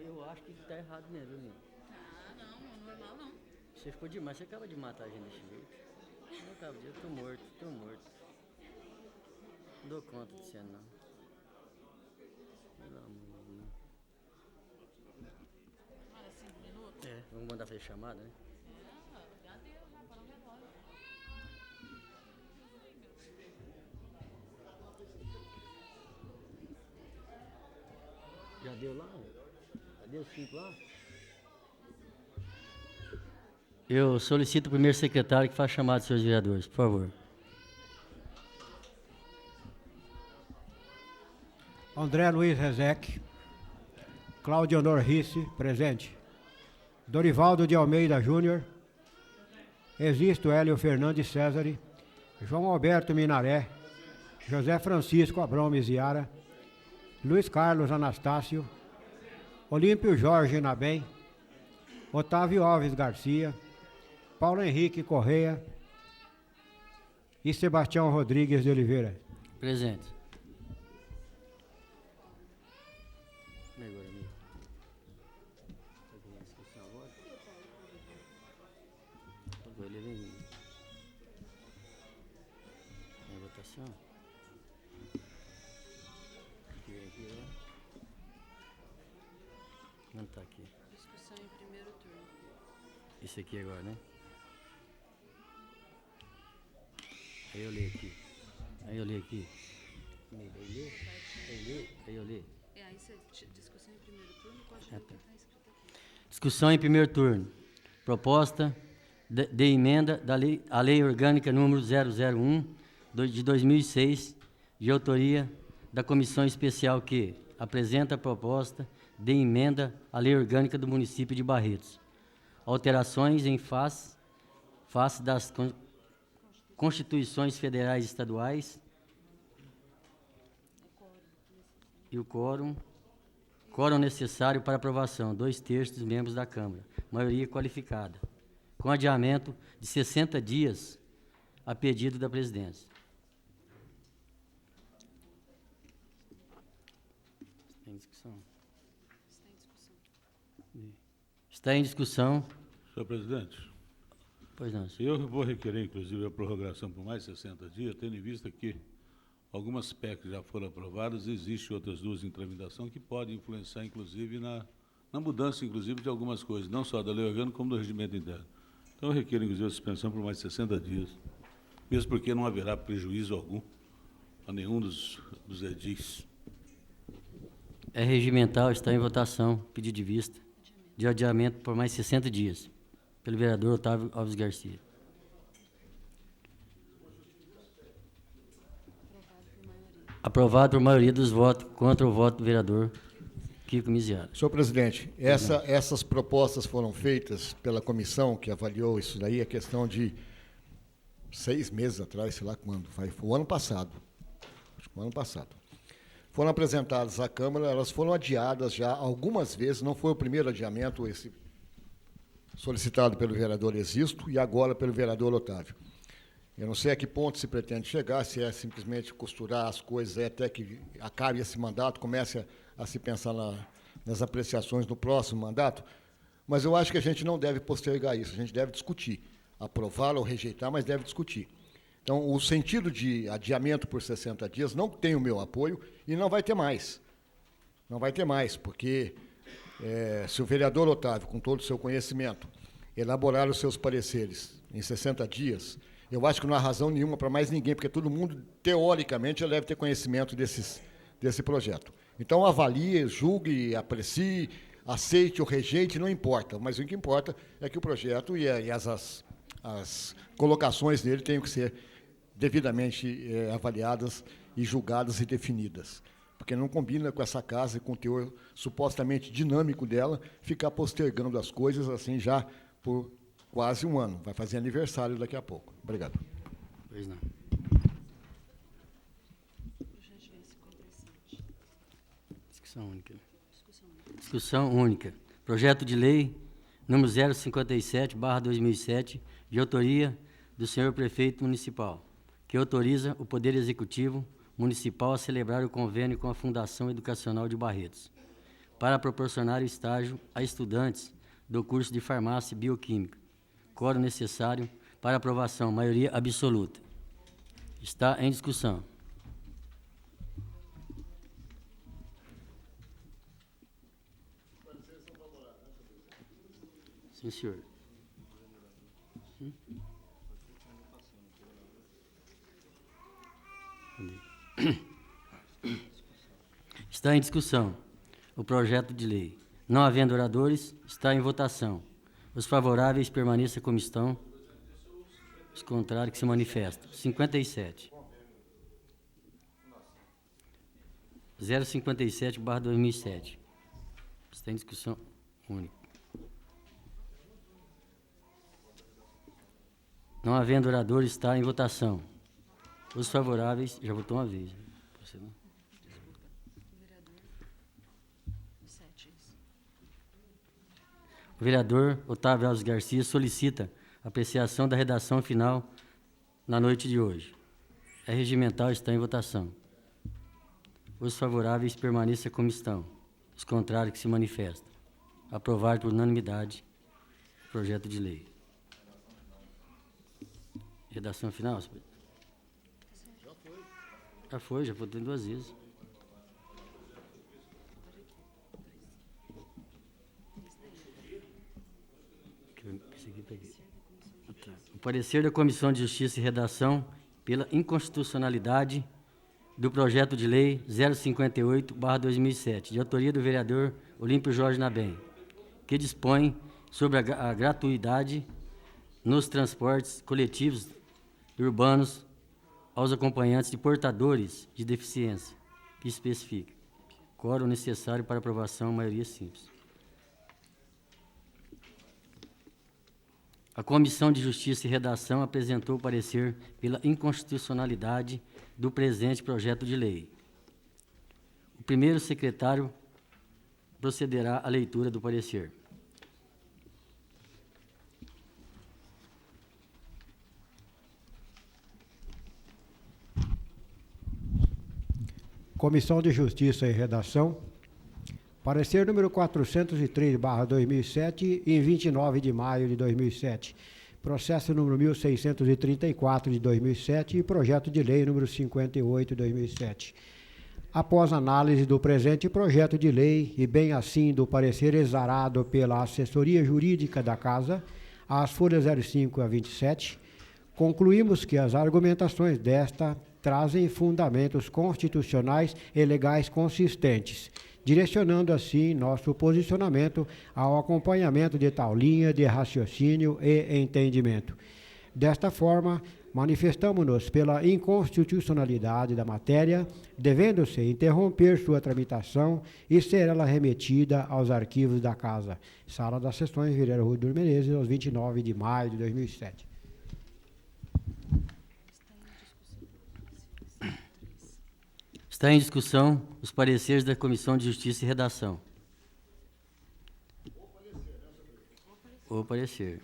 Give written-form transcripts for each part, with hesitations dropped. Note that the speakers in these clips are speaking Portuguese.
eu acho que tá errado mesmo, viu, menino? Ah, não é mal não. Você ficou demais, você acaba de matar a gente desse jeito. Eu acabo de, eu tô morto, tô morto. Não dou conta de você, não. Pelo amor de Deus. Olha, 5 minutos. É, vamos mandar fazer chamada, né? Já deu, já parou o relógio. Já deu lá? Já deu 5 lá? Eu solicito o primeiro secretário que faça chamada dos seus vereadores, por favor. André Luiz Rezec, Cláudio Honor Risse, presente. Dorivaldo de Almeida Júnior, Existo Hélio Fernandes César, João Alberto Minaré, José Francisco Abrão Miziara, Luiz Carlos Anastácio, Olímpio Jorge Nabem, Otávio Alves Garcia, Paulo Henrique Correia e Sebastião Rodrigues de Oliveira. Presente. E agora, amigo? Vai ter discussão agora? Agora ele vem em votação. Aqui, aqui, ó. Não tá aqui. Discussão em primeiro turno. Esse aqui agora, né? Aí eu leio aqui. Aí eu leio aqui. Aí eu leio. Aí você discussão em primeiro turno, pode ler o que está escrito aqui. Discussão em primeiro turno. Proposta de emenda da lei, à Lei Orgânica número 001 de 2006, de autoria da Comissão Especial que apresenta a proposta de emenda à Lei Orgânica do município de Barretos. Alterações em face das Constituições Federais e Estaduais e o quórum necessário para aprovação, 2/3 dos membros da Câmara, maioria qualificada, com adiamento de 60 dias a pedido da presidência. Está em discussão? Está em discussão. Senhor presidente, Pois não, senhor. eu vou requerer, inclusive, a prorrogação por mais 60 dias, tendo em vista que algumas PECs já foram aprovadas, existem outras duas em tramitação que podem influenciar, inclusive, na mudança, inclusive, de algumas coisas, não só da lei orgânica, como do regimento interno. Então, eu requeiro, inclusive, a suspensão por mais 60 dias, mesmo porque não haverá prejuízo algum a nenhum dos edis. É regimental, está em votação, pedido de vista, de adiamento por mais 60 dias, pelo vereador Otávio Alves Garcia. Aprovado por maioria dos votos contra o voto do vereador Kiko Miziara. Senhor presidente, essas propostas foram feitas pela comissão que avaliou isso daí, a questão de 6 meses atrás, sei lá quando, foi o ano passado. Acho que foi o ano passado. Foram apresentadas à Câmara, elas foram adiadas já algumas vezes, não foi o primeiro adiamento, esse solicitado pelo vereador Existo e agora pelo vereador Otávio. Eu não sei a que ponto se pretende chegar, se é simplesmente costurar as coisas até que acabe esse mandato, comece a se pensar nas apreciações no próximo mandato, mas eu acho que a gente não deve postergar isso, a gente deve discutir, aprovar ou rejeitar, mas deve discutir. Então, o sentido de adiamento por 60 dias não tem o meu apoio e não vai ter mais. Não vai ter mais, porque se o vereador Otávio, com todo o seu conhecimento, elaborar os seus pareceres em 60 dias, eu acho que não há razão nenhuma para mais ninguém, porque todo mundo, teoricamente, já deve ter conhecimento desse projeto. Então, avalie, julgue, aprecie, aceite ou rejeite, não importa. Mas o que importa é que o projeto e as colocações dele tenham que ser devidamente avaliadas e julgadas e definidas. Porque não combina com essa casa e com o teor supostamente dinâmico dela ficar postergando as coisas assim já por quase um ano. Vai fazer aniversário daqui a pouco. Obrigado. Pois não. Discussão única. Discussão única. Projeto de lei número 057/2007, de autoria do senhor prefeito municipal, que autoriza o Poder Executivo Municipal a celebrar o convênio com a Fundação Educacional de Barretos, para proporcionar estágio a estudantes do curso de Farmácia e Bioquímica. Quórum necessário para aprovação, maioria absoluta. Está em discussão. Sim, senhor. Está em discussão o projeto de lei. Não havendo oradores, está em votação. Os favoráveis permaneçam como estão. Os contrários que se manifestam. 57. 057/2007. Está em discussão única. Não havendo oradores, está em votação. Os favoráveis, já votou uma vez. Você não? O vereador Otávio Alves Garcia solicita apreciação da redação final na noite de hoje. É regimental, está em votação. Os favoráveis permaneçam como estão. Os contrários que se manifestam. Aprovado por unanimidade o projeto de lei. Redação final? Já votei 2 vezes. O parecer da Comissão de Justiça e Redação pela inconstitucionalidade do projeto de lei 058/2007, de autoria do vereador Olímpio Jorge Nabem, que dispõe sobre a gratuidade nos transportes coletivos e urbanos aos acompanhantes de portadores de deficiência, que especifica quórum necessário para aprovação, maioria simples. A Comissão de Justiça e Redação apresentou o parecer pela inconstitucionalidade do presente projeto de lei. O primeiro secretário procederá à leitura do parecer. Comissão de Justiça e Redação. Parecer número 403/2007, em 29 de maio de 2007. Processo número 1634 de 2007 e projeto de lei número 58 de 2007. Após análise do presente projeto de lei e bem assim do parecer exarado pela assessoria jurídica da Casa, as folhas 05 a 27, concluímos que as argumentações desta trazem fundamentos constitucionais e legais consistentes, direcionando assim nosso posicionamento ao acompanhamento de tal linha de raciocínio e entendimento. Desta forma, manifestamos-nos pela inconstitucionalidade da matéria, devendo-se interromper sua tramitação e ser ela remetida aos arquivos da Casa. Sala das Sessões, vereador Rodrigo Menezes, aos 29 de maio de 2007. Está em discussão os pareceres da Comissão de Justiça e Redação. O parecer.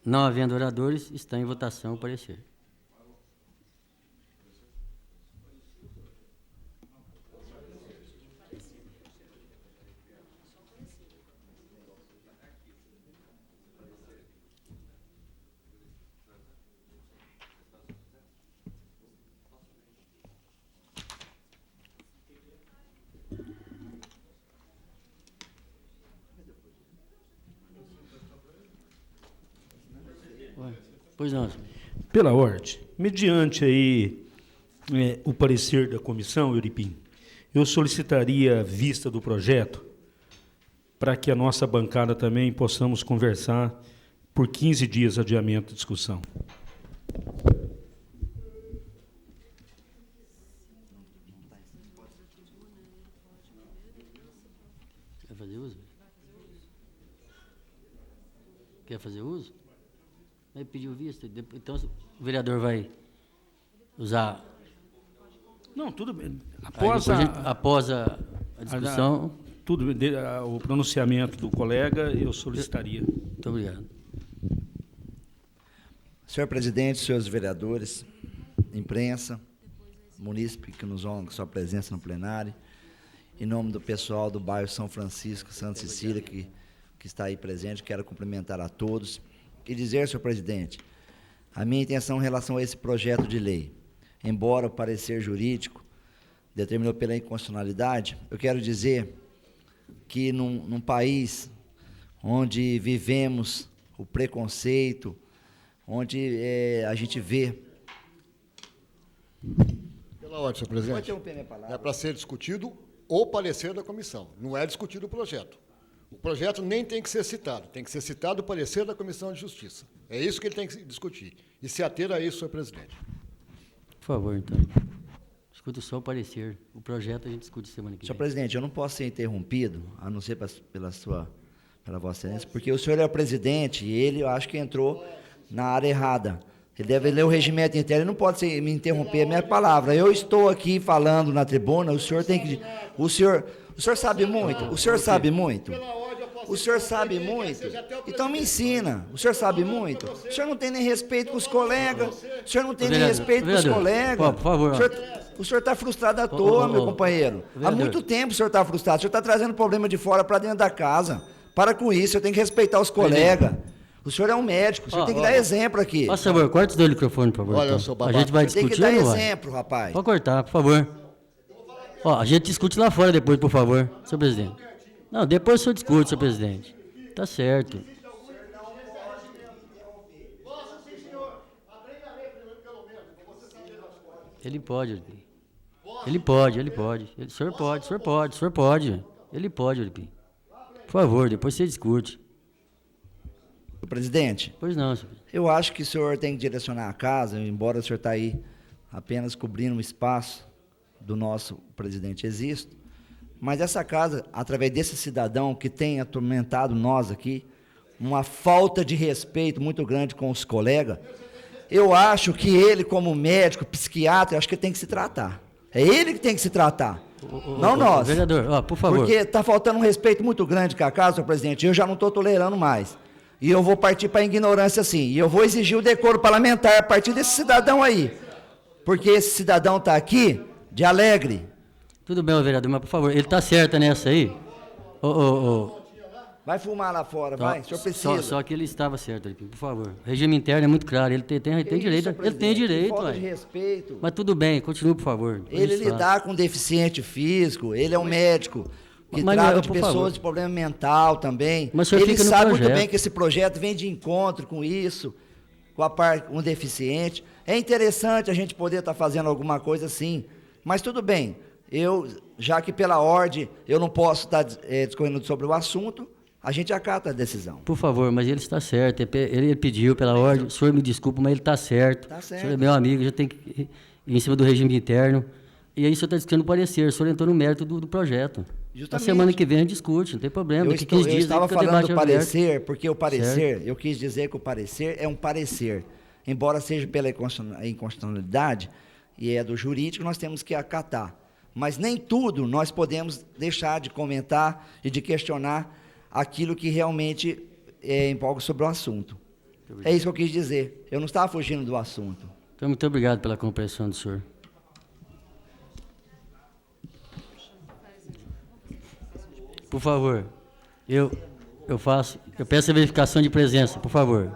Não havendo oradores, está em votação o parecer. Pois não. Pela ordem, mediante aí o parecer da comissão, Euripim, eu solicitaria a vista do projeto para que a nossa bancada também possamos conversar por 15 dias de adiamento de discussão. Quer fazer uso? Quer fazer uso? Aí pediu vista, então o vereador vai usar... Não, tudo bem. Após a discussão... O pronunciamento do colega, eu solicitaria. Muito obrigado. Senhor presidente, senhores vereadores, imprensa, munícipe que nos honra com sua presença no plenário, em nome do pessoal do bairro São Francisco, Santa Cecília, que está aí presente, quero cumprimentar a todos e dizer, senhor presidente, a minha intenção em relação a esse projeto de lei, embora o parecer jurídico determinou pela inconstitucionalidade, eu quero dizer que num país onde vivemos o preconceito, onde a gente vê... Pela ordem, senhor presidente. Pode interromper minha palavra. É para ser discutido o parecer da comissão, não é discutido o projeto. O projeto nem tem que ser citado, tem que ser citado o parecer da Comissão de Justiça. É isso que ele tem que discutir. E se ater a isso, senhor presidente. Por favor, então. Escuta só o parecer. O projeto a gente discute semana que Senhor vem. presidente, eu não posso ser interrompido, a não ser pela Vossa Excelência, porque o senhor é o presidente e ele, eu acho que entrou na área errada. Ele deve ler o regimento interno, ele não pode me interromper a minha palavra. Eu estou aqui falando na tribuna, o senhor tem que... O senhor sabe muito, o senhor sabe muito. O senhor sabe muito, então me ensina. O senhor sabe muito. O senhor não tem nem respeito com os colegas. O senhor não tem nem respeito com os colegas. Por favor. O senhor está frustrado à toa, meu companheiro. Há muito tempo o senhor está frustrado. O senhor está trazendo problema de fora para dentro da casa. Para com isso, eu tenho que respeitar os colegas. O senhor é um médico, o senhor tem que dar exemplo aqui. Por favor, corta o microfone, por favor. Olha, então. seu A babaca. gente vai Tem que discutir dar ou não vai? exemplo, rapaz. Pode cortar, por favor. Ó, a gente discute lá fora depois, por favor, senhor presidente. Não, depois o senhor discute, senhor presidente. Tá certo. Ele pode, Olipim. Ele pode. O senhor pode. Ele pode, Olipim. Por favor, depois você discute. Presidente, Pois não, senhor. eu acho que o senhor tem que direcionar a casa, embora o senhor está aí apenas cobrindo um espaço do nosso presidente Existo, mas essa casa, através desse cidadão que tem atormentado nós aqui, uma falta de respeito muito grande com os colegas, eu acho que ele, como médico, psiquiatra, eu acho que tem que se tratar. É ele que tem que se tratar, não nós. Vereador, ó, por favor. Porque está faltando um respeito muito grande com a casa, senhor presidente, eu já não estou tolerando mais. E eu vou partir para a ignorância, sim. E eu vou exigir o decoro parlamentar a partir desse cidadão aí. Porque esse cidadão está aqui de alegre. Tudo bem, vereador, mas por favor, ele tá certo nessa aí? Vai fumar lá fora, vai. O senhor precisa. Só que ele estava certo, Olipim, por favor. O regime interno é muito claro, ele tem direito. Isso, Ele tem presidente, direito, falta de ué. respeito. Mas tudo bem, continue, por favor. depois Ele a gente fala. lidar com deficiente físico, ele é um médico que Mas, trata não, de por pessoas favor. de problema mental também. Mas o senhor Ele fica no sabe muito projeto. bem que esse projeto vem de encontro com isso, com um deficiente. É interessante a gente poder estar fazendo alguma coisa assim, mas tudo bem. Já que pela ordem eu não posso estar discorrendo sobre o assunto, a gente acata a decisão. Por favor, mas ele está certo. Ele pediu pela ordem. O senhor me desculpa, mas ele está certo. Tá O certo. senhor é meu amigo, já tem que ir em cima do regime interno. E aí o senhor está discutindo o parecer. O senhor entrou no mérito do projeto. Na Justamente. semana que vem a gente discute, não tem problema. Eu, Daqui estou, 15 eu dias estava fica o falando debate do aberto. parecer, porque o parecer, eu quis dizer que o parecer é um parecer. Embora seja pela inconstitucionalidade, e é do jurídico, nós temos que acatar. Mas nem tudo nós podemos deixar de comentar e de questionar aquilo que realmente empolga sobre o assunto. É isso que eu quis dizer. Eu não estava fugindo do assunto. Então, muito obrigado pela compreensão do senhor. Por favor, eu peço a verificação de presença, por favor.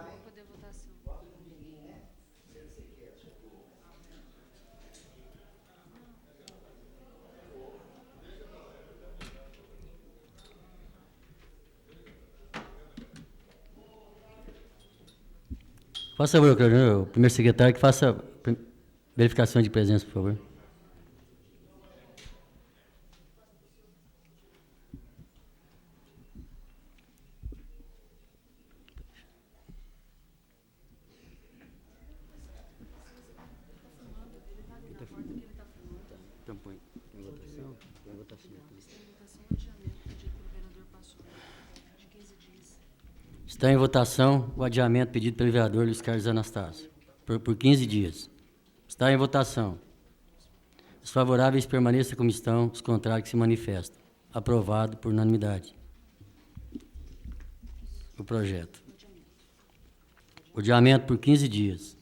Faça favor, o primeiro secretário, que faça a verificação de presença, por favor. Então põe em votação, põe em votação. Está em votação o adiamento pedido pelo vereador Luiz Carlos Anastácio, por 15 dias. Está em votação. Os favoráveis permaneçam como estão, os contrários que se manifestam. Aprovado por unanimidade. O projeto. O adiamento por 15 dias.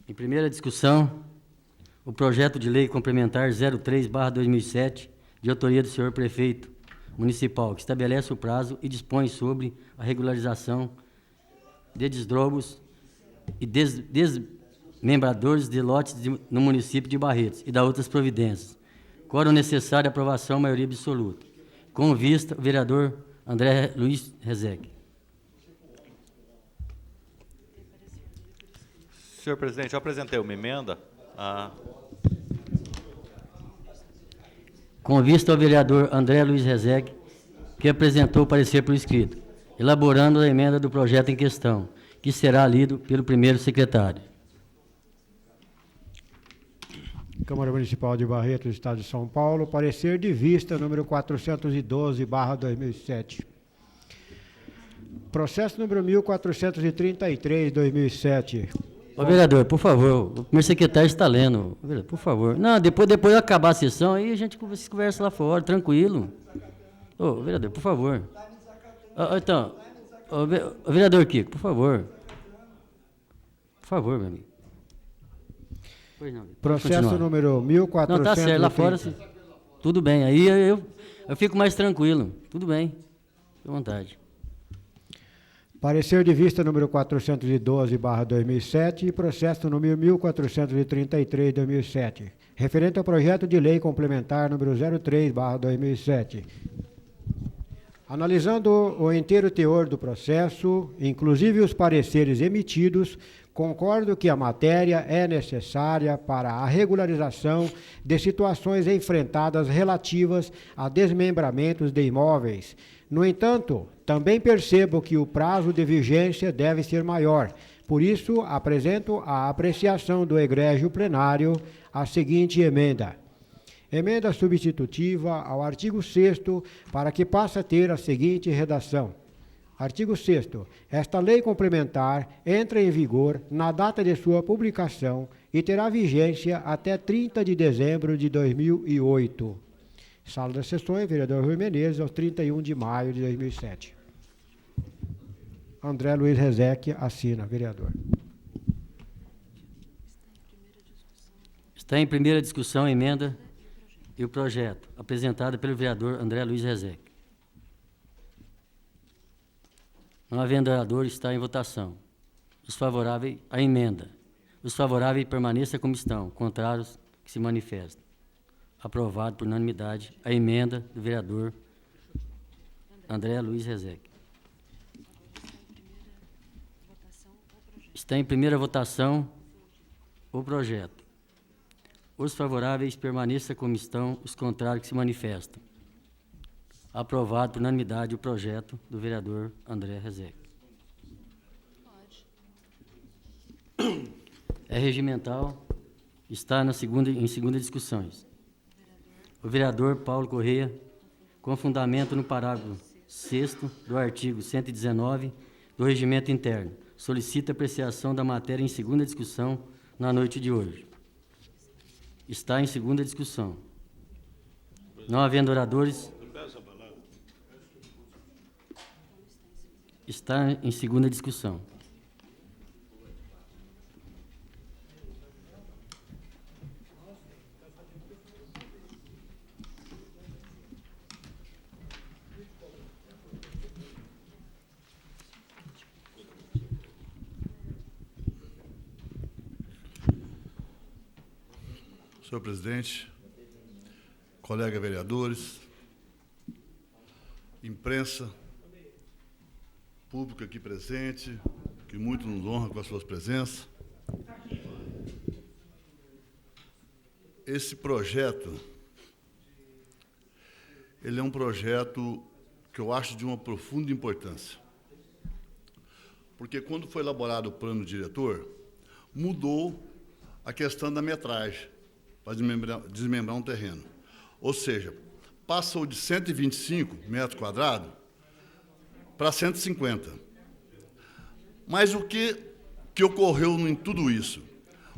Em primeira discussão, o projeto de lei complementar 03/2007, de autoria do senhor prefeito municipal, que estabelece o prazo e dispõe sobre a regularização de desdobros e desmembradores de lotes no município de Barretos e da outras providências. Quórum necessário aprovação, maioria absoluta. Com vista, o vereador André Luiz Rezec. Senhor presidente, eu apresentei uma emenda. Com vista ao vereador André Luiz Rezec, que apresentou o parecer por escrito, elaborando a emenda do projeto em questão, que será lido pelo primeiro secretário. Câmara Municipal de Barretos, Estado de São Paulo, parecer de vista número 412/2007. Processo número 1433/2007. Ô, vereador, por favor, o primeiro secretário está lendo. Vereador, por favor. Não, depois de acabar a sessão, aí a gente conversa lá fora, tranquilo. Ô, vereador, por favor. Então, ô, vereador Kiko, por favor. Por favor, meu amigo. Pois não. Processo número 1430. Não, tá certo, lá fora, tudo bem. Aí eu fico mais tranquilo. Tudo bem. Fique à vontade. Parecer de vista número 412/2007 e processo número 1433/2007, referente ao projeto de lei complementar número 03/2007. Analisando o inteiro teor do processo, inclusive os pareceres emitidos, concordo que a matéria é necessária para a regularização de situações enfrentadas relativas a desmembramentos de imóveis. No entanto, também percebo que o prazo de vigência deve ser maior. Por isso, apresento à apreciação do egrégio plenário a seguinte emenda. Emenda substitutiva ao artigo 6º, para que passe a ter a seguinte redação. Artigo 6º. Esta lei complementar entra em vigor na data de sua publicação e terá vigência até 30 de dezembro de 2008. Sala das Sessões, vereador Rui Menezes, aos 31 de maio de 2007. André Luiz Rezec assina, vereador. Está em primeira discussão a emenda e o projeto, apresentado pelo vereador André Luiz Rezec. Não havendo orador, está em votação. Os favoráveis à emenda. Os favoráveis permaneçam como estão, contrários que se manifestem. Aprovado por unanimidade a emenda do vereador André Luiz Rezec. Está em primeira votação o projeto. Os favoráveis permaneçam como estão, os contrários que se manifestam. Aprovado por unanimidade o projeto do vereador André Rezec. É regimental, está em segunda discussões. O vereador Paulo Correia, com fundamento no parágrafo 6º do artigo 119 do Regimento Interno, solicita apreciação da matéria em segunda discussão na noite de hoje. Está em segunda discussão. Não havendo oradores, está em segunda discussão. Senhor presidente, colegas vereadores, imprensa, público aqui presente, que muito nos honra com as suas presenças. Esse projeto, ele é um projeto que eu acho de uma profunda importância. Porque quando foi elaborado o plano diretor, mudou a questão da metragem para desmembrar um terreno. Ou seja, passou de 125 metros quadrados para 150. Mas o que ocorreu em tudo isso?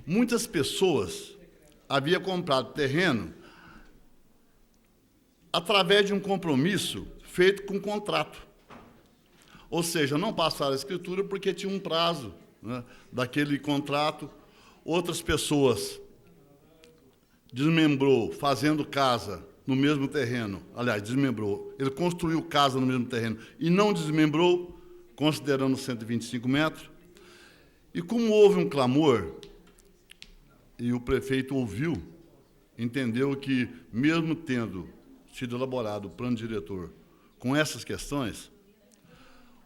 Muitas pessoas haviam comprado terreno através de um compromisso feito com contrato. Ou seja, não passaram a escritura porque tinha um prazo, né, daquele contrato. outras pessoas desmembrou fazendo casa no mesmo terreno, aliás, desmembrou, ele construiu casa no mesmo terreno e não desmembrou, considerando 125 metros. E como houve um clamor, e o prefeito ouviu, entendeu que, mesmo tendo sido elaborado o plano diretor com essas questões,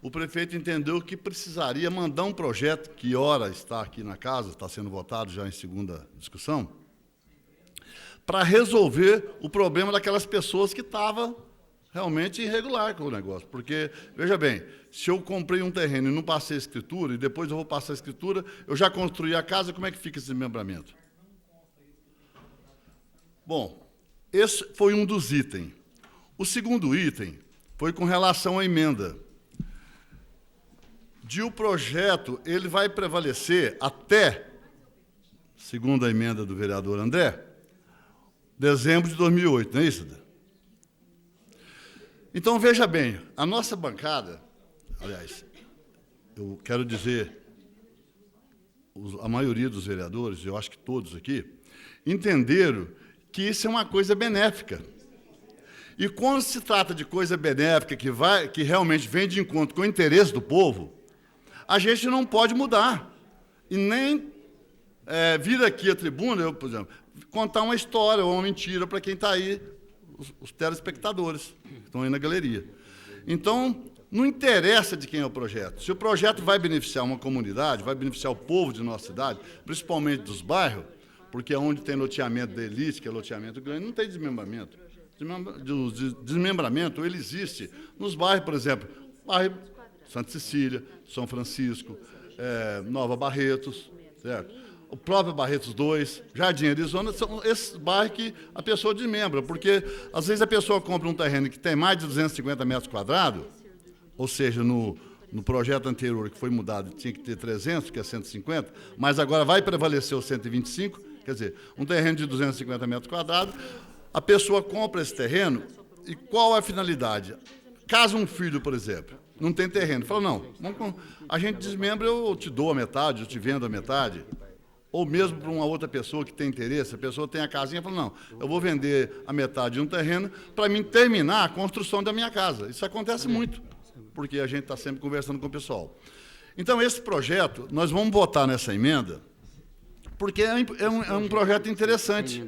o prefeito entendeu que precisaria mandar um projeto, que ora está aqui na casa, está sendo votado já em segunda discussão, para resolver o problema daquelas pessoas que estavam realmente irregular com o negócio. Porque, veja bem, se eu comprei um terreno e não passei a escritura, e depois eu vou passar a escritura, eu já construí a casa, como é que fica esse desmembramento? Bom, esse foi um dos itens. O segundo item foi com relação à emenda. O projeto ele vai prevalecer até, segundo a emenda do vereador André, dezembro de 2008, não é isso? Então, veja bem, a nossa bancada, aliás, eu quero dizer, a maioria dos vereadores, eu acho que todos aqui, entenderam que isso é uma coisa benéfica. E quando se trata de coisa benéfica, que realmente vem de encontro com o interesse do povo, a gente não pode mudar. E nem vir aqui à tribuna, eu, por exemplo, contar uma história ou uma mentira para quem está aí, os telespectadores que estão aí na galeria. Então, não interessa de quem é o projeto. Se o projeto vai beneficiar uma comunidade, vai beneficiar o povo de nossa cidade, principalmente dos bairros, porque onde tem loteamento da elite, que é loteamento grande, não tem desmembramento. Desmembramento, ele existe nos bairros, por exemplo, bairro Santa Cecília, São Francisco, Nova Barretos, certo? O próprio Barretos 2, Jardim Arizona, são esses bairros que a pessoa desmembra, porque às vezes a pessoa compra um terreno que tem mais de 250 metros quadrados, ou seja, no projeto anterior que foi mudado tinha que ter 300, que é 150, mas agora vai prevalecer os 125, quer dizer, um terreno de 250 metros quadrados, a pessoa compra esse terreno e qual é a finalidade? Casa um filho, por exemplo, não tem terreno, fala, não, a gente desmembra, eu te dou a metade, eu te vendo a metade, ou mesmo para uma outra pessoa que tem interesse, a pessoa tem a casinha e fala, não, eu vou vender a metade de um terreno para mim terminar a construção da minha casa. Isso acontece muito, porque a gente está sempre conversando com o pessoal. Então, esse projeto, nós vamos votar nessa emenda, porque é um projeto interessante.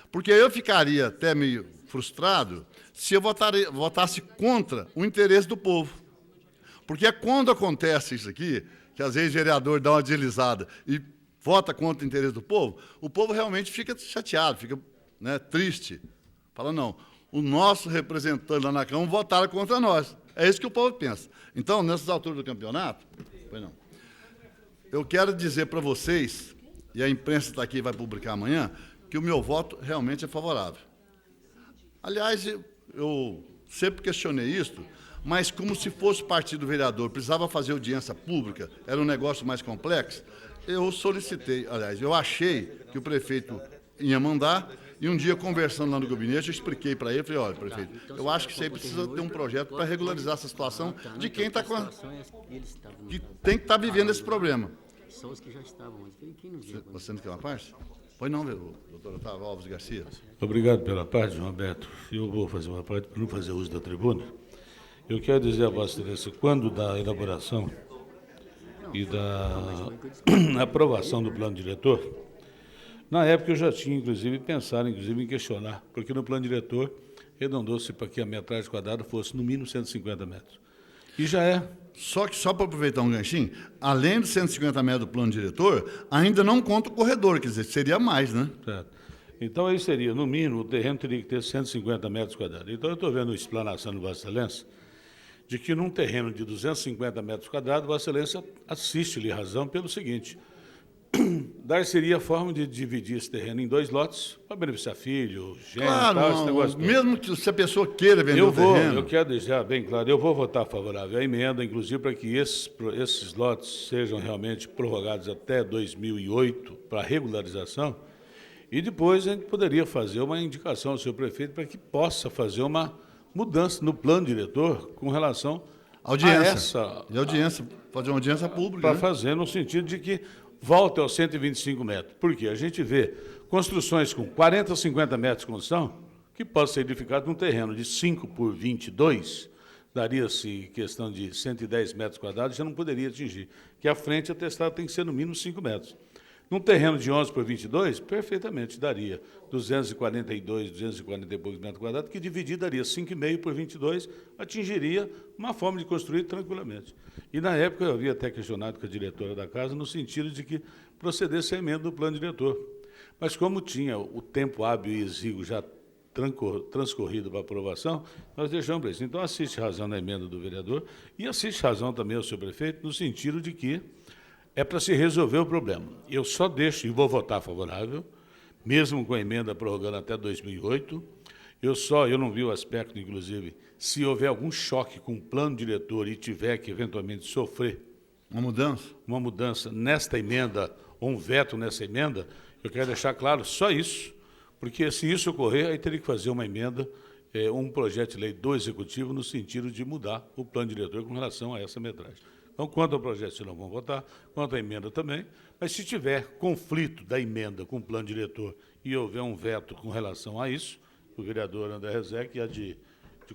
Porque eu ficaria até meio frustrado se eu votasse contra o interesse do povo. Porque é quando acontece isso aqui, que às vezes o vereador dá uma deslizada e vota contra o interesse do povo, o povo realmente fica chateado, fica, né, triste. Fala, não, o nosso representante lá na Câmara votaram contra nós. É isso que o povo pensa. Então, nessas alturas do campeonato, eu quero dizer para vocês, e a imprensa está aqui e vai publicar amanhã, que o meu voto realmente é favorável. Aliás, eu sempre questionei isso, mas como se fosse partido vereador, precisava fazer audiência pública, era um negócio mais complexo, eu solicitei, aliás, eu achei que o prefeito ia mandar, e um dia, conversando lá no gabinete, eu expliquei para ele, falei, olha, prefeito, eu acho que você precisa ter um projeto para regularizar essa situação de quem está que tem que estar vivendo esse problema. Você não quer uma parte? Pois não, doutor Otávio Alves Garcia. Obrigado pela parte, João Alberto. Eu vou fazer uma parte para não fazer uso da tribuna. Eu quero dizer a Vossa Excelência, quando da elaboração e da aprovação do plano diretor, na época eu já tinha, inclusive, pensado em questionar, porque no plano diretor arredondou-se para que a metragem quadrada fosse no mínimo 150 metros. E já é. Só para aproveitar um ganchinho, além dos 150 metros do plano diretor, ainda não conta o corredor, quer dizer, seria mais, né? Certo. Então, aí seria, no mínimo, o terreno teria que ter 150 metros quadrados. Então, eu estou vendo a explanação de Vossa Excelência, de que num terreno de 250 metros quadrados, Vossa Excelência assiste-lhe razão pelo seguinte, dar-seria a forma de dividir esse terreno em 2 lotes, para beneficiar filho, gente, claro, tal, esse negócio mesmo que se a pessoa queira vender o terreno. Eu quero deixar bem claro, eu vou votar favorável à emenda, inclusive para que esses lotes sejam realmente prorrogados até 2008 para regularização, e depois a gente poderia fazer uma indicação ao seu prefeito para que possa fazer uma mudança no plano diretor com relação audiência. A essa... E audiência, fazer uma audiência pública. Para né? fazer no sentido de que volte aos 125 metros. Por quê? A gente vê construções com 40, 50 metros de construção, que pode ser edificado num terreno de 5 por 22, daria-se questão de 110 metros quadrados, já não poderia atingir, que a frente atestada tem que ser no mínimo 5 metros. Num terreno de 11 por 22, perfeitamente daria 242, 240 e poucos metros quadrados, que dividir daria 5,5 por 22, atingiria uma forma de construir tranquilamente. E, na época, eu havia até questionado com a diretora da casa, no sentido de que procedesse a emenda do plano diretor. Mas, como tinha o tempo hábil e exíguo já transcorrido para aprovação, nós deixamos para isso. Então, assiste razão na emenda do vereador e assiste razão também ao senhor prefeito, no sentido de que é para se resolver o problema. Eu só deixo, e vou votar favorável, mesmo com a emenda prorrogando até 2008, eu não vi o aspecto, inclusive, se houver algum choque com o plano diretor e tiver que, eventualmente, sofrer uma mudança nesta emenda, ou um veto nessa emenda, eu quero deixar claro só isso, porque se isso ocorrer, aí teria que fazer uma emenda, um projeto de lei do Executivo, no sentido de mudar o plano diretor com relação a essa metragem. Então, quanto ao projeto, não vão votar, quanto à emenda também, mas se tiver conflito da emenda com o plano diretor e houver um veto com relação a isso, o vereador André Rezec há de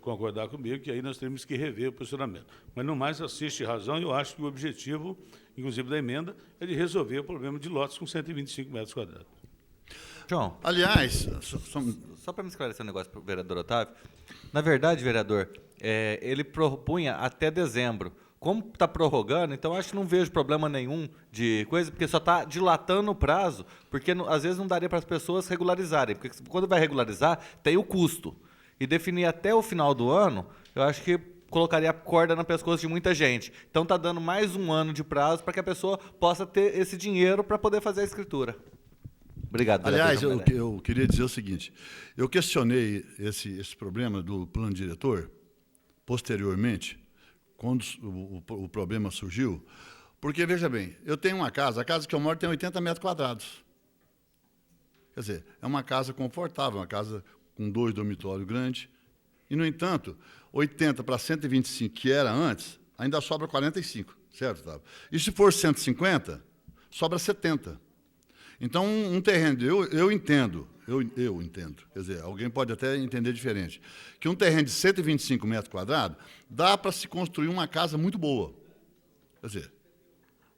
concordar comigo, que aí nós temos que rever o posicionamento. Mas, no mais, assiste razão, e eu acho que o objetivo, inclusive da emenda, é de resolver o problema de lotes com 125 metros quadrados. João. Aliás, só para me esclarecer um negócio para o vereador Otávio, na verdade, vereador, ele propunha até dezembro. Como está prorrogando, então acho que não vejo problema nenhum de coisa, porque só está dilatando o prazo, porque às vezes não daria para as pessoas regularizarem, porque quando vai regularizar, tem o custo. E definir até o final do ano, eu acho que colocaria a corda no pescoço de muita gente. Então está dando mais um ano de prazo para que a pessoa possa ter esse dinheiro para poder fazer a escritura. Obrigado. Aliás, eu queria dizer o seguinte, eu questionei esse problema do plano diretor, posteriormente, quando o problema surgiu, porque, veja bem, eu tenho uma casa, a casa que eu moro tem 80 metros quadrados. Quer dizer, é uma casa confortável, uma casa com 2 dormitórios grandes, e, no entanto, 80 para 125, que era antes, ainda sobra 45, certo, Otávio? E se for 150, sobra 70. Então, um terreno, eu entendo, quer dizer, alguém pode até entender diferente, que um terreno de 125 metros quadrados dá para se construir uma casa muito boa. Quer dizer,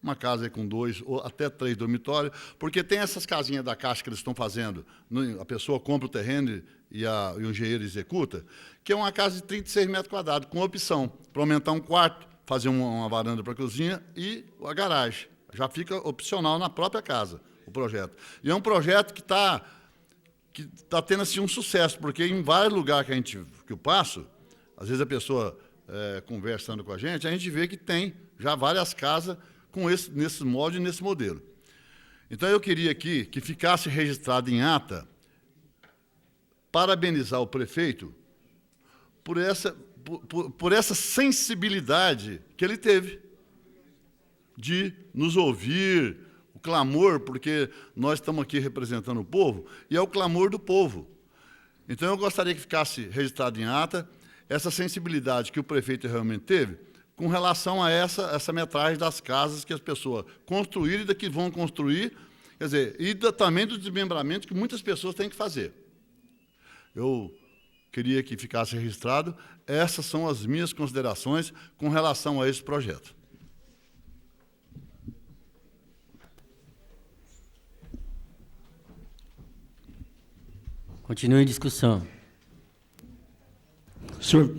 uma casa com 2 ou até 3 dormitórios, porque tem essas casinhas da Caixa que eles estão fazendo, a pessoa compra o terreno e o engenheiro executa, que é uma casa de 36 metros quadrados, com opção para aumentar um quarto, fazer uma varanda para a cozinha e a garagem. Já fica opcional na própria casa, o projeto. E é um projeto que está tendo assim, um sucesso, porque em vários lugares que eu passo, às vezes a pessoa conversando com a gente vê que tem já várias casas nesse molde e nesse modelo. Então, eu queria aqui que ficasse registrado em ata, parabenizar o prefeito por essa sensibilidade que ele teve de nos ouvir, o clamor, porque nós estamos aqui representando o povo, e é o clamor do povo. Então, eu gostaria que ficasse registrado em ata essa sensibilidade que o prefeito realmente teve com relação a essa metragem das casas que as pessoas construíram e da que vão construir, quer dizer, e também do desmembramento que muitas pessoas têm que fazer. Eu queria que ficasse registrado, essas são as minhas considerações com relação a esse projeto. Continue em discussão. Senhor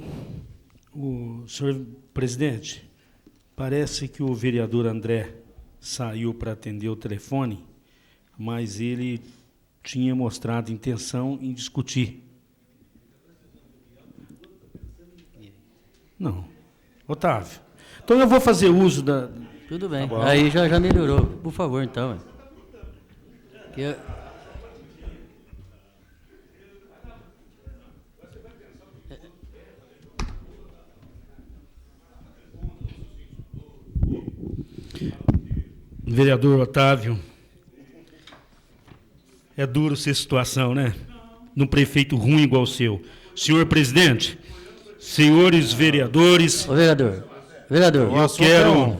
presidente, parece que o vereador André saiu para atender o telefone, mas ele tinha mostrado intenção em discutir. Não. Otávio, então eu vou fazer uso da... Tudo bem, tá, aí já melhorou. Por favor, então. Vereador Otávio, é duro ser situação, né? Num prefeito ruim igual o seu. Senhor presidente, senhores vereadores... Ô, vereador, eu quero...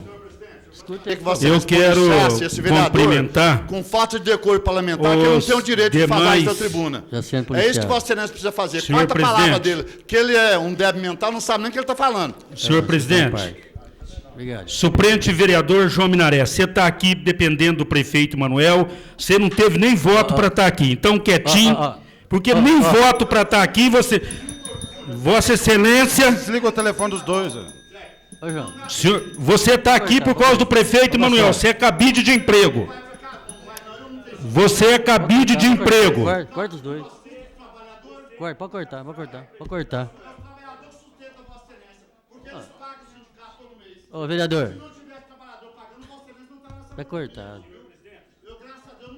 escuta. que você Eu quero processasse esse vereador cumprimentar com falta de decoro parlamentar, que eu não tenho o direito de falar isso na tribuna. Já sendo É isso que policiado. Vossa Excelência precisa fazer. Senhor Quarta palavra presidente. dele, que ele é um débil mental, não sabe nem o que ele está falando. Senhor presidente, Obrigado. suplente vereador João Minaré, você está aqui dependendo do prefeito Manuel, você não teve nem voto para estar aqui, então quietinho, porque nem voto para estar aqui, você... Vossa Excelência... Desliga o telefone dos dois. Ô, João. Senhor, você está aqui por causa do prefeito Manuel, você é cabide de emprego. Você é cabide de emprego. Corta os dois. Pode cortar, pode cortar, pode cortar. Ô, vereador. Tá cortado.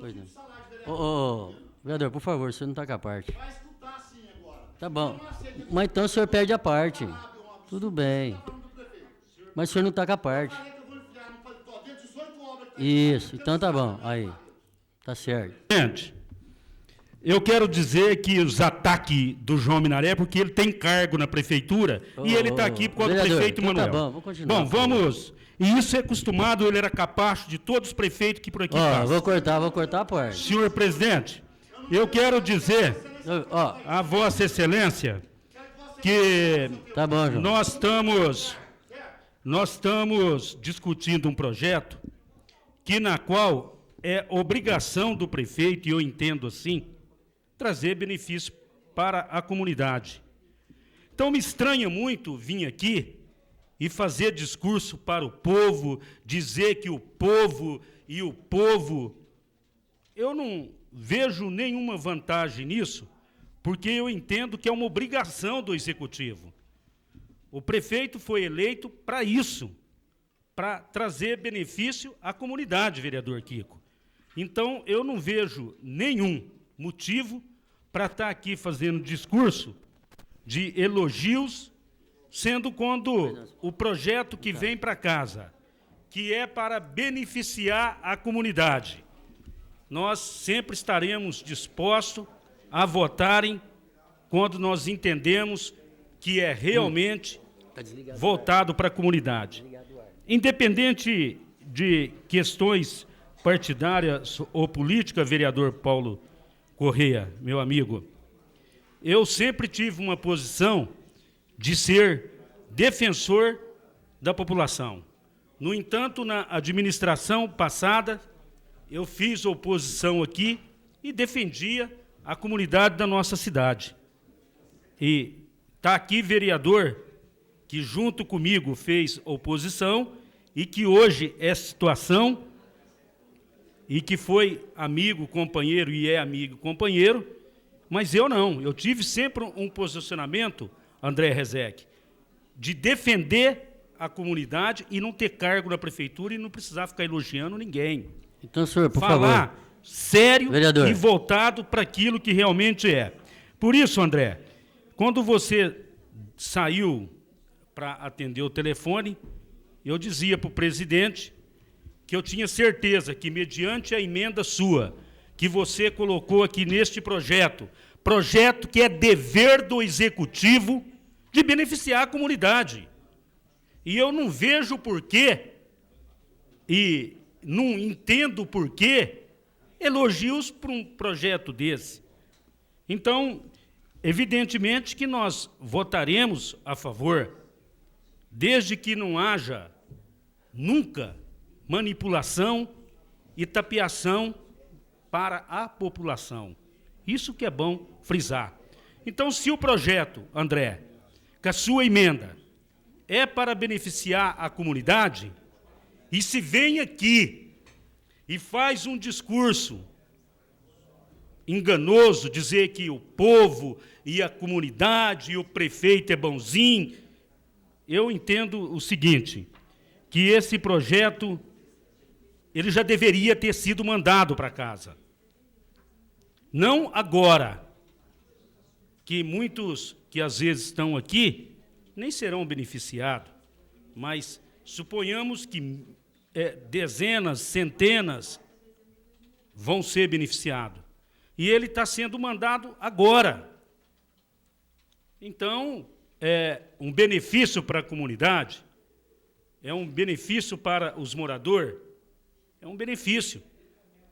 Pois não. Ô, vereador, por favor, você não tá com a parte. Tá bom. Mas então o senhor perde a parte. Tudo bem. Mas o senhor não tá com a parte. Isso, então tá bom. Aí. Tá certo. Gente, eu quero dizer que os ataques do João Minaré, porque ele tem cargo na prefeitura e ele está aqui por causa do vereador, prefeito então tá Manuel. bom, vamos continuar. Bom, vamos. E isso é acostumado, ele era capacho de todos os prefeitos que por aqui Ó, passam. vou cortar a parte. Senhor presidente, eu quero dizer Ó, a Vossa Excelência que tá bom, João. nós estamos discutindo um projeto que na qual é obrigação do prefeito, e eu entendo assim, trazer benefício para a comunidade. Então me estranha muito vir aqui e fazer discurso para o povo, dizer que o povo e o povo... Eu não vejo nenhuma vantagem nisso, porque eu entendo que é uma obrigação do Executivo. O prefeito foi eleito para isso, para trazer benefício à comunidade, vereador Kiko. Então, eu não vejo nenhum motivo para estar aqui fazendo discurso de elogios, sendo quando o projeto que vem para casa, que é para beneficiar a comunidade, nós sempre estaremos dispostos a votarem quando nós entendemos que é realmente voltado para a comunidade. Independente de questões partidárias ou política, vereador Paulo Correia, meu amigo, eu sempre tive uma posição de ser defensor da população. No entanto, na administração passada, eu fiz oposição aqui e defendia a comunidade da nossa cidade. E está aqui vereador que junto comigo fez oposição e que hoje é situação e que foi amigo, companheiro e é amigo, companheiro, mas eu não. Eu tive sempre um posicionamento, André Rezec, de defender a comunidade e não ter cargo na prefeitura e não precisar ficar elogiando ninguém. Então, senhor, por Falar favor. sério Vereador. e voltado para aquilo que realmente é. Por isso, André, quando você saiu para atender o telefone, eu dizia para o presidente que eu tinha certeza que, mediante a emenda sua, que você colocou aqui neste projeto que é dever do Executivo de beneficiar a comunidade. E eu não vejo porquê, e não entendo porquê, elogios para um projeto desse. Então, evidentemente que nós votaremos a favor, desde que não haja nunca manipulação e tapeação para a população. Isso que é bom frisar. Então, se o projeto, André, com a sua emenda, é para beneficiar a comunidade, e se vem aqui e faz um discurso enganoso, dizer que o povo e a comunidade e o prefeito é bonzinho, eu entendo o seguinte, que esse projeto ele já deveria ter sido mandado para casa. Não agora, que muitos que às vezes estão aqui nem serão beneficiados, mas suponhamos que dezenas, centenas vão ser beneficiados. E ele está sendo mandado agora. Então, é um benefício para a comunidade, é um benefício para os moradores, é um benefício.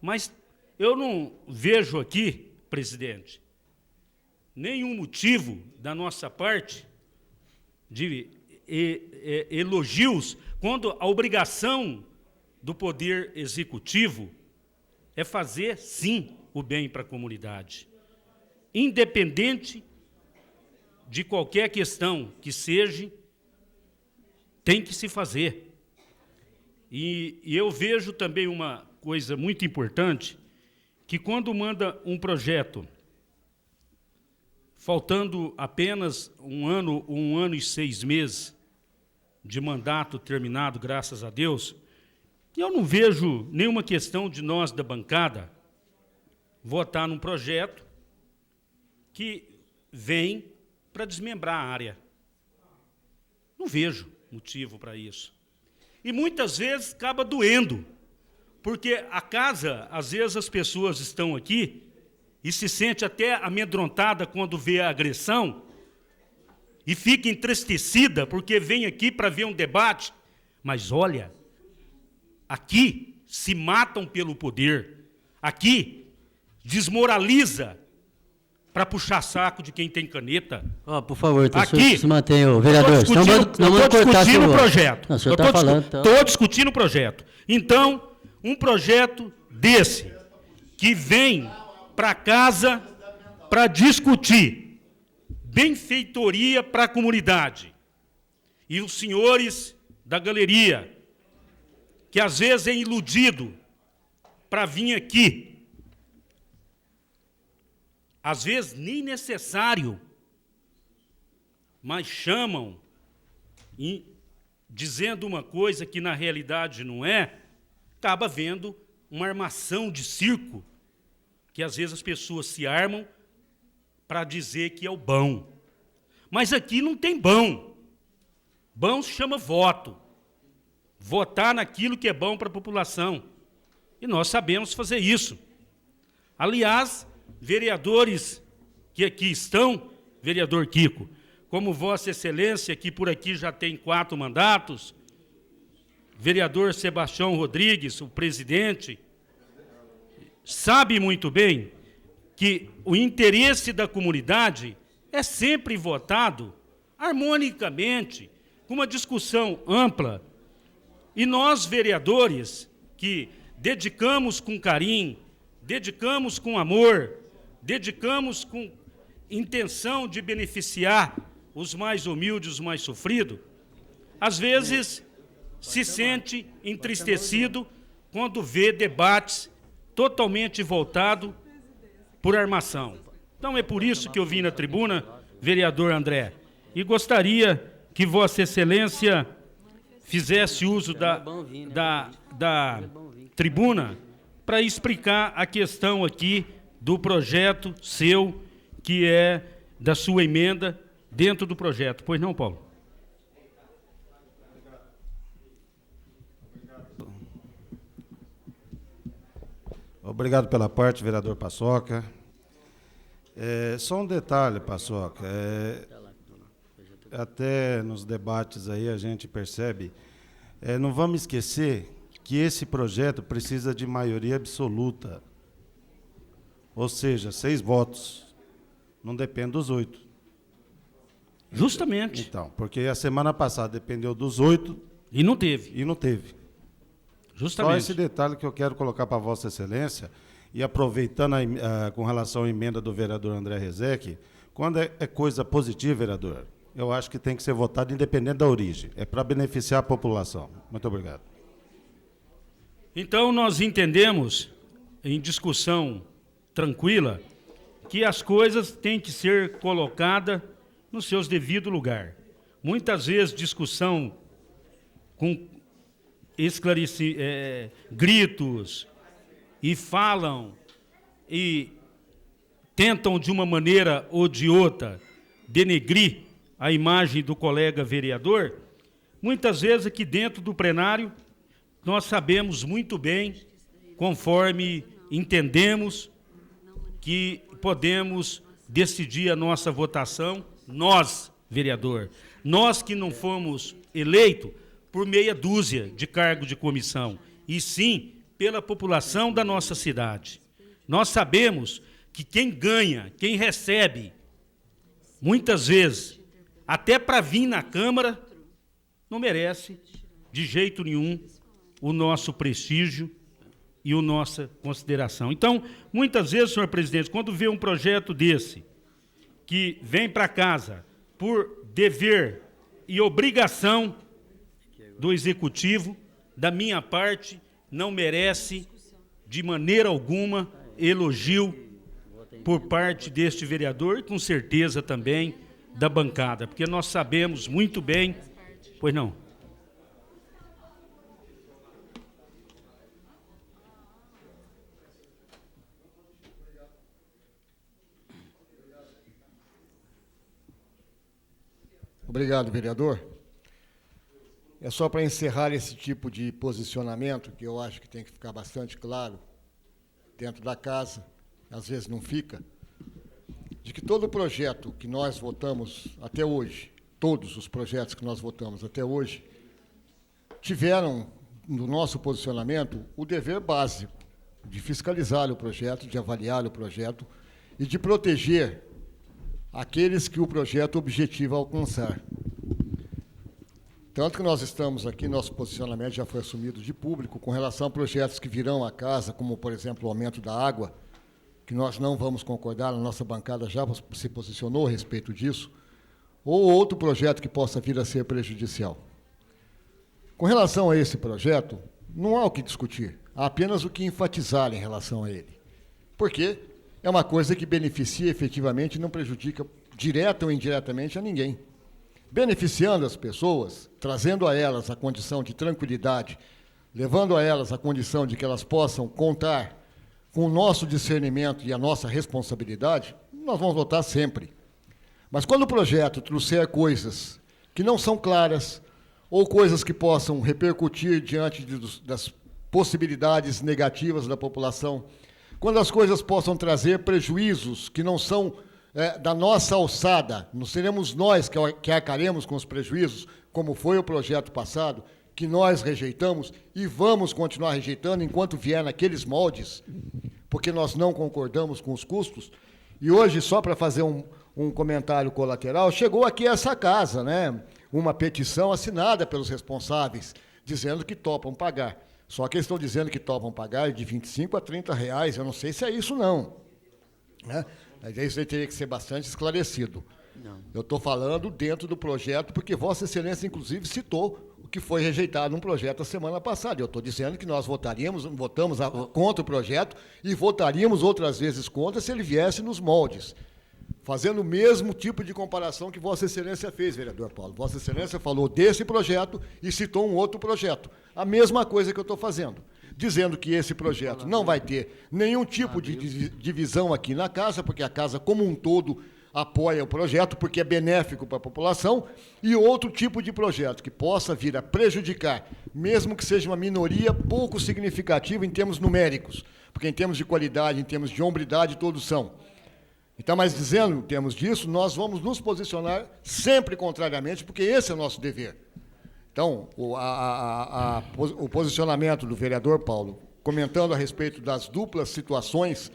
Mas eu não vejo aqui, presidente, nenhum motivo da nossa parte de elogios, quando a obrigação do Poder Executivo é fazer, sim, o bem para a comunidade. Independente de qualquer questão que seja, tem que se fazer. E eu vejo também uma coisa muito importante, que quando manda um projeto, faltando apenas um ano e 6 meses de mandato terminado, graças a Deus, eu não vejo nenhuma questão de nós da bancada votar num projeto que vem para desmembrar a área. Não vejo motivo para isso. E muitas vezes acaba doendo, porque a casa, às vezes as pessoas estão aqui e se sente até amedrontada quando vê a agressão e fica entristecida porque vem aqui para ver um debate. Mas olha, aqui se matam pelo poder, aqui desmoraliza para puxar saco de quem tem caneta. Por favor, aqui se mantenha, vereador. Estou discutindo o projeto. Não, o senhor está falando. Estou discutindo o projeto. Então, um projeto desse, que vem para casa para discutir benfeitoria para a comunidade, e os senhores da galeria, que às vezes é iludido para vir aqui, às vezes nem necessário, mas chamam, dizendo uma coisa que na realidade não é, acaba vendo uma armação de circo, que às vezes as pessoas se armam para dizer que é o bom. Mas aqui não tem bom. Bom se chama voto. Votar naquilo que é bom para a população. E nós sabemos fazer isso. Aliás, vereadores que aqui estão, vereador Kiko, como Vossa Excelência, que por aqui já tem 4 mandatos, vereador Sebastião Rodrigues, o presidente, sabe muito bem que o interesse da comunidade é sempre votado harmonicamente, com uma discussão ampla. E nós, vereadores, que dedicamos com carinho, dedicamos com amor, dedicamos com intenção de beneficiar os mais humildes, os mais sofridos, às vezes se sente entristecido quando vê debates totalmente voltados por armação. Então é por isso que eu vim na tribuna, vereador André, e gostaria que Vossa Excelência fizesse uso da tribuna para explicar a questão aqui do projeto seu, que é da sua emenda dentro do projeto. Pois não, Paulo? Obrigado pela parte, vereador Paçoca. Só um detalhe, Paçoca. Até nos debates aí a gente percebe, não vamos esquecer que esse projeto precisa de maioria absoluta. Ou seja, 6 votos. Não depende dos 8. Justamente. Então, porque a semana passada dependeu dos 8. E não teve. E não teve. Justamente. Só esse detalhe que eu quero colocar para Vossa Excelência, e aproveitando com relação à emenda do vereador André Rezec, quando é coisa positiva, vereador, eu acho que tem que ser votado independente da origem. É para beneficiar a população. Muito obrigado. Então, nós entendemos, em discussão tranquila, que as coisas têm que ser colocadas no seu devido lugar. Muitas vezes, discussão com gritos, e falam, e tentam, de uma maneira ou de outra, denegrir a imagem do colega vereador, muitas vezes aqui dentro do plenário, nós sabemos muito bem, conforme entendemos, que podemos decidir a nossa votação, nós, vereador, nós que não fomos eleitos, por meia dúzia de cargos de comissão, e sim pela população da nossa cidade. Nós sabemos que quem ganha, quem recebe, muitas vezes, até para vir na Câmara, não merece, de jeito nenhum, o nosso prestígio e a nossa consideração. Então, muitas vezes, senhor presidente, quando vê um projeto desse, que vem para casa por dever e obrigação do Executivo, da minha parte, não merece, de maneira alguma, elogio por parte deste vereador e, com certeza, também da bancada, porque nós sabemos muito bem... Pois não. Obrigado, vereador. É só para encerrar esse tipo de posicionamento, que eu acho que tem que ficar bastante claro dentro da casa, às vezes não fica, de que todo projeto que nós votamos até hoje, todos os projetos que nós votamos até hoje, tiveram, no nosso posicionamento, o dever básico de fiscalizar o projeto, de avaliar o projeto e de proteger aqueles que o projeto objetiva alcançar. Tanto que nós estamos aqui, nosso posicionamento já foi assumido de público com relação a projetos que virão à casa, como, por exemplo, o aumento da água, que nós não vamos concordar, a nossa bancada já se posicionou a respeito disso, ou outro projeto que possa vir a ser prejudicial. Com relação a esse projeto, não há o que discutir, há apenas o que enfatizar em relação a ele. Porque é uma coisa que beneficia efetivamente e não prejudica direta ou indiretamente a ninguém. Beneficiando as pessoas, trazendo a elas a condição de tranquilidade, levando a elas a condição de que elas possam contar com o nosso discernimento e a nossa responsabilidade, nós vamos votar sempre. Mas quando o projeto trouxer coisas que não são claras ou coisas que possam repercutir diante das possibilidades negativas da população, quando as coisas possam trazer prejuízos que não são da nossa alçada, não seremos nós que arcaremos com os prejuízos, como foi o projeto passado, que nós rejeitamos e vamos continuar rejeitando enquanto vier naqueles moldes, porque nós não concordamos com os custos. E hoje, só para fazer um comentário colateral, chegou aqui a essa casa, né, uma petição assinada pelos responsáveis, dizendo que topam pagar. Só que eles estão dizendo que topam pagar de R$25 a R$30, eu não sei se é isso, não. Né? Mas isso aí teria que ser bastante esclarecido. Não. Eu estou falando dentro do projeto, porque Vossa Excelência, inclusive, citou o que foi rejeitado num projeto a semana passada. Eu estou dizendo que nós votamos contra o projeto e votaríamos outras vezes contra se ele viesse nos moldes. Fazendo o mesmo tipo de comparação que Vossa Excelência fez, vereador Paulo. Vossa Excelência falou desse projeto e citou um outro projeto. A mesma coisa que eu estou fazendo. Dizendo que esse projeto não vai ter nenhum tipo de divisão aqui na casa, porque a casa como um todo apoia o projeto, porque é benéfico para a população, e outro tipo de projeto que possa vir a prejudicar, mesmo que seja uma minoria pouco significativa em termos numéricos, porque em termos de qualidade, em termos de hombridade, todos são. Então, mas dizendo em termos disso, nós vamos nos posicionar sempre contrariamente, porque esse é o nosso dever. Então, o posicionamento do vereador Paulo, comentando a respeito das duplas situações,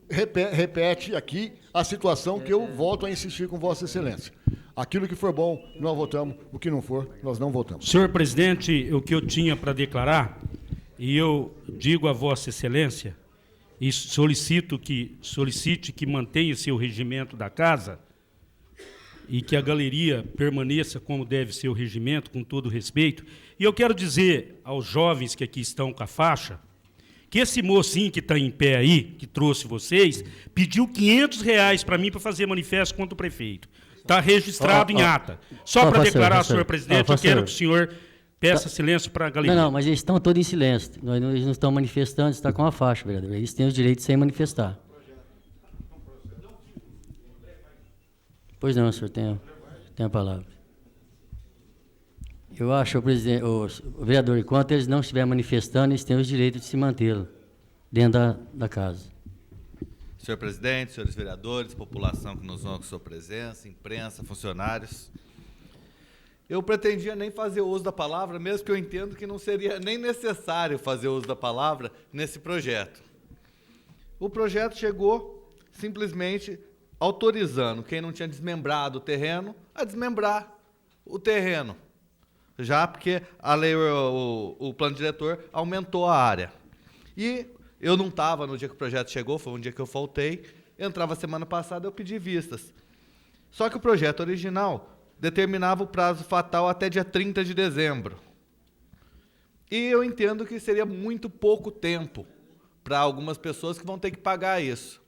repete aqui a situação que eu volto a insistir com Vossa Excelência. Aquilo que for bom, nós votamos, o que não for, nós não votamos. Senhor presidente, o que eu tinha para declarar, e eu digo a Vossa Excelência, e solicite que mantenha seu regimento da casa, e que a galeria permaneça como deve ser o regimento, com todo respeito. E eu quero dizer aos jovens que aqui estão com a faixa, que esse mocinho que está em pé aí, que trouxe vocês, pediu R$500 para mim para fazer manifesto contra o prefeito. Está registrado em ata. Só para declarar, senhor presidente, eu quero que o senhor peça silêncio para a galeria. Não, mas eles estão todos em silêncio. Eles não estão manifestando, está com a faixa, vereador. Eles têm o direito de sem manifestar. Pois não, senhor, tem a palavra. Eu acho, o vereador, enquanto eles não estiverem manifestando, eles têm o direito de se mantê-lo dentro da casa. Senhor presidente, senhores vereadores, população que nos honra com sua presença, imprensa, funcionários. eu pretendia nem fazer uso da palavra, mesmo que eu entendo que não seria nem necessário fazer uso da palavra nesse projeto. O projeto chegou simplesmente autorizando quem não tinha desmembrado o terreno a desmembrar o terreno, já porque a lei, o plano diretor aumentou a área. E eu não estava no dia que o projeto chegou, foi um dia que eu faltei, entrava semana passada, eu pedi vistas. Só que o projeto original determinava o prazo fatal até dia 30 de dezembro. E eu entendo que seria muito pouco tempo para algumas pessoas que vão ter que pagar isso.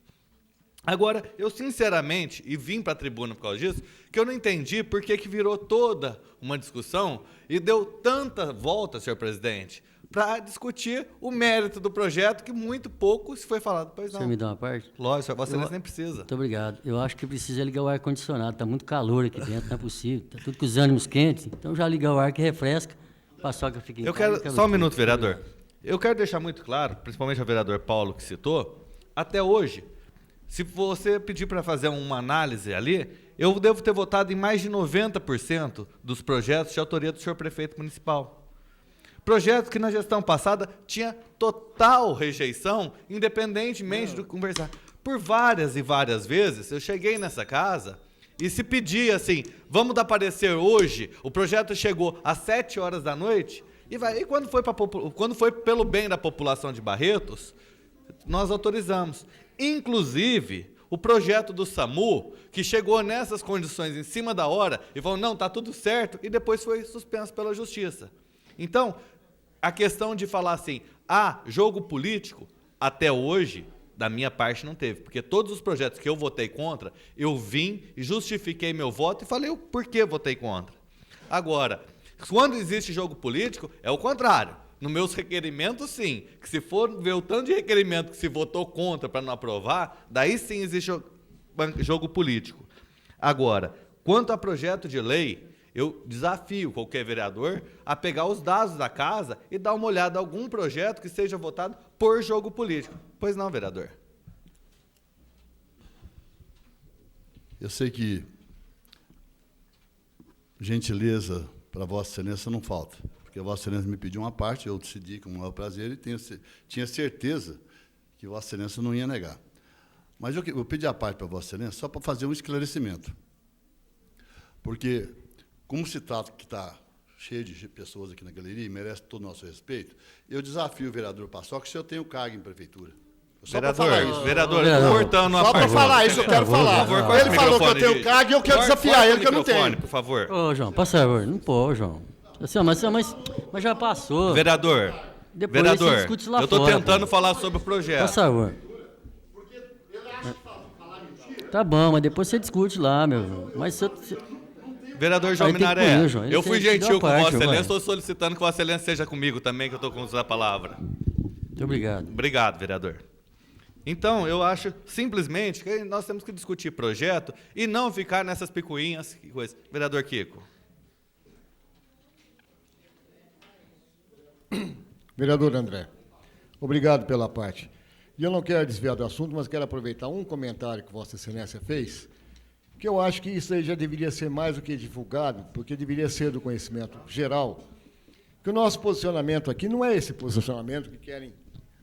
Agora, eu sinceramente, e vim para a tribuna por causa disso, que eu não entendi por que virou toda uma discussão e deu tanta volta, senhor presidente, para discutir o mérito do projeto, que muito pouco se foi falado. Pois não. Você me dá uma parte? Lógico, Vossa Excelência nem precisa. Muito obrigado. Eu acho que precisa ligar o ar-condicionado. Está muito calor aqui dentro, não é possível. Está tudo com os ânimos quentes. Então já ligar o ar que refresca. Paçoca fica em Eu casa, quero, só um minuto, vereador. Eu quero deixar muito claro, principalmente ao vereador Paulo que citou, até hoje, se você pedir para fazer uma análise ali, eu devo ter votado em mais de 90% dos projetos de autoria do senhor prefeito municipal. Projetos que na gestão passada tinha total rejeição, independentemente do conversar. Por várias e várias vezes, eu cheguei nessa casa e se pedia assim, vamos dar parecer hoje, o projeto chegou às 7 horas da noite, e quando foi pelo bem da população de Barretos, nós autorizamos. Inclusive, o projeto do SAMU, que chegou nessas condições em cima da hora, e falou, não, está tudo certo, e depois foi suspenso pela Justiça. Então, a questão de falar assim, jogo político, até hoje, da minha parte não teve, porque todos os projetos que eu votei contra, eu vim e justifiquei meu voto e falei o porquê votei contra. Agora, quando existe jogo político, é o contrário. Nos meus requerimentos, sim, que se for ver o tanto de requerimento que se votou contra para não aprovar, daí sim existe jogo político. Agora, quanto a projeto de lei, eu desafio qualquer vereador a pegar os dados da casa e dar uma olhada em algum projeto que seja votado por jogo político. Pois não, vereador? Eu sei que gentileza para Vossa Excelência não falta, porque Vossa Excelência me pediu uma parte, eu decidi com o maior prazer e tinha certeza que Vossa Excelência não ia negar. Mas eu pedi a parte para Vossa Excelência só para fazer um esclarecimento. Porque, como se trata que está cheio de pessoas aqui na galeria e merece todo o nosso respeito, eu desafio o vereador Paçoca se eu tenho cargo em prefeitura. Só para falar isso. Vereador, cortando a só parte. para falar isso, eu quero falar. Ele falou que eu tenho cargo e eu quero desafiar ele, que eu não tenho. Por favor. Ô, João, por favor, não pode, João. Assim, mas já passou. Vereador, Depois vereador, você discute lá eu estou fora, tentando pô. falar sobre o projeto. Por favor. Tá bom, mas depois você discute lá, meu João. Mas se eu... Vereador João Aí tem que Minaré, punir, João. eu fui Você gentil deu com a parte, Vossa Excelência, vai. estou solicitando que Vossa Excelência seja comigo também, que eu estou com usar a palavra. Muito obrigado. Obrigado, vereador. Então, eu acho simplesmente que nós temos que discutir projeto e não ficar nessas picuinhas e coisas. Vereador Kiko. Vereador André, obrigado pela parte. E eu não quero desviar do assunto, mas quero aproveitar um comentário que Vossa Excelência fez, que eu acho que isso aí já deveria ser mais do que divulgado, porque deveria ser do conhecimento geral, que o nosso posicionamento aqui não é esse posicionamento que querem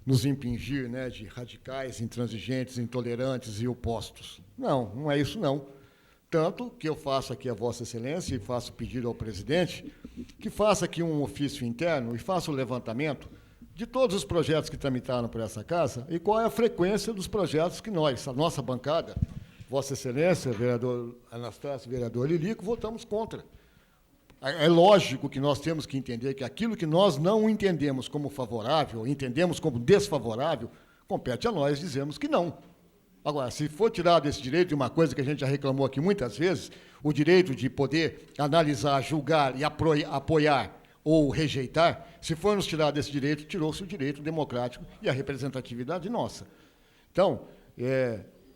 nos impingir, né, de radicais, intransigentes, intolerantes e opostos. Não, não é isso, não. Tanto que eu faço aqui a Vossa Excelência e faço pedido ao presidente que faça aqui um ofício interno e faça o levantamento de todos os projetos que tramitaram por essa casa e qual é a frequência dos projetos que nós, a nossa bancada, Vossa Excelência, vereador Anastácio, vereador Lilico, votamos contra. É lógico que nós temos que entender que aquilo que nós não entendemos como favorável, entendemos como desfavorável, compete a nós dizermos que não. Agora, se for tirado esse direito, e uma coisa que a gente já reclamou aqui muitas vezes, o direito de poder analisar, julgar e apoiar ou rejeitar, se for nos tirado esse direito, tirou-se o direito democrático e a representatividade nossa. Então,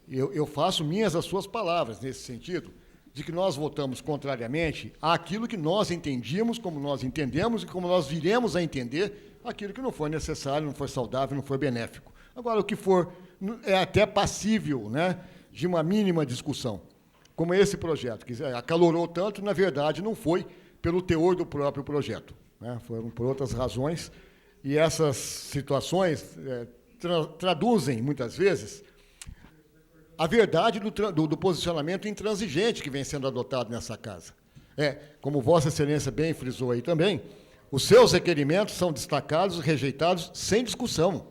eu faço minhas as suas palavras nesse sentido, de que nós votamos contrariamente àquilo que nós entendíamos, como nós entendemos e como nós viremos a entender aquilo que não foi necessário, não foi saudável, não foi benéfico. Agora, o que for é até passível, né, de uma mínima discussão, como esse projeto, que acalorou tanto, na verdade, não foi pelo teor do próprio projeto, né? Foram por outras razões, e essas situações traduzem, muitas vezes, a verdade do posicionamento intransigente que vem sendo adotado nessa casa. Como Vossa Excelência bem frisou aí também, os seus requerimentos são destacados e rejeitados sem discussão.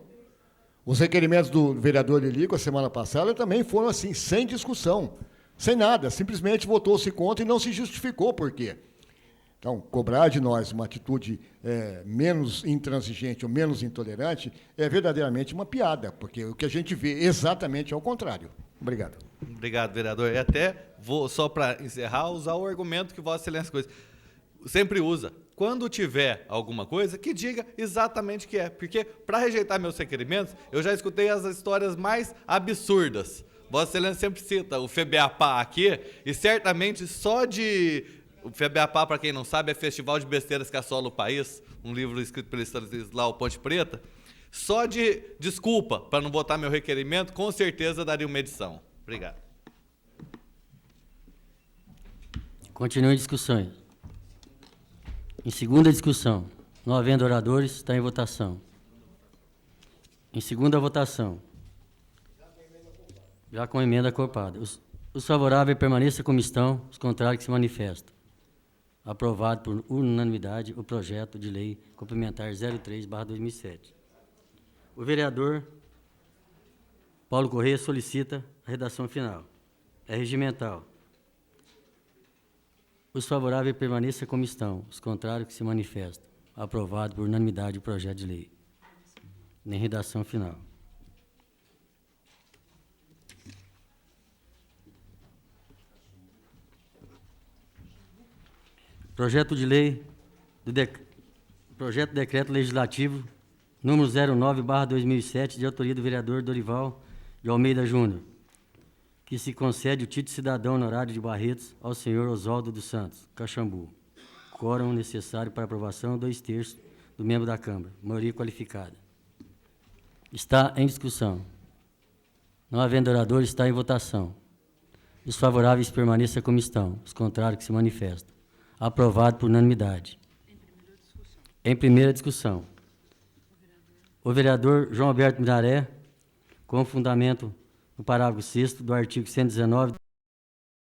Os requerimentos do vereador Lilico, a semana passada, também foram assim, sem discussão, sem nada, simplesmente votou-se contra e não se justificou por quê. Então, cobrar de nós uma atitude menos intransigente ou menos intolerante é verdadeiramente uma piada, porque o que a gente vê exatamente é o contrário. Obrigado. Obrigado, vereador. E até vou, só para encerrar, usar o argumento que Vossa Excelência sempre usa. Quando tiver alguma coisa, que diga exatamente o que é. Porque, para rejeitar meus requerimentos, eu já escutei as histórias mais absurdas. Vossa Excelência sempre cita o FEBEAPA aqui, e certamente só de... O FEBEAPA, para quem não sabe, é Festival de Besteiras que Assola o País, um livro escrito pelo Estadislau Ponte Preta. Só de desculpa para não botar meu requerimento, com certeza daria uma edição. Obrigado. Continue a discussão. Em segunda discussão, não havendo oradores, está em votação. Em segunda votação, já com emenda acoplada. Os favoráveis permaneçam como estão, os contrários que se manifestam. Aprovado por unanimidade o projeto de lei complementar 03/2007. O vereador Paulo Corrêa solicita a redação final. É regimental. Os favoráveis permaneçam como estão, os contrários que se manifestam. Aprovado por unanimidade o projeto de lei. Nem redação final. Projeto de lei, projeto de decreto legislativo número 09/2007, de autoria do vereador Dorival de Almeida Júnior, que se concede o título de cidadão honorário de Barretos ao senhor Oswaldo dos Santos, Caxambu. Quórum necessário para aprovação, 2/3 do membro da Câmara, maioria qualificada. Está em discussão. Não havendo orador, está em votação. Os favoráveis permaneçam como estão, os contrários que se manifestam. Aprovado por unanimidade. Em primeira discussão, o vereador João Alberto Miraré, com fundamento no parágrafo 6º do artigo 119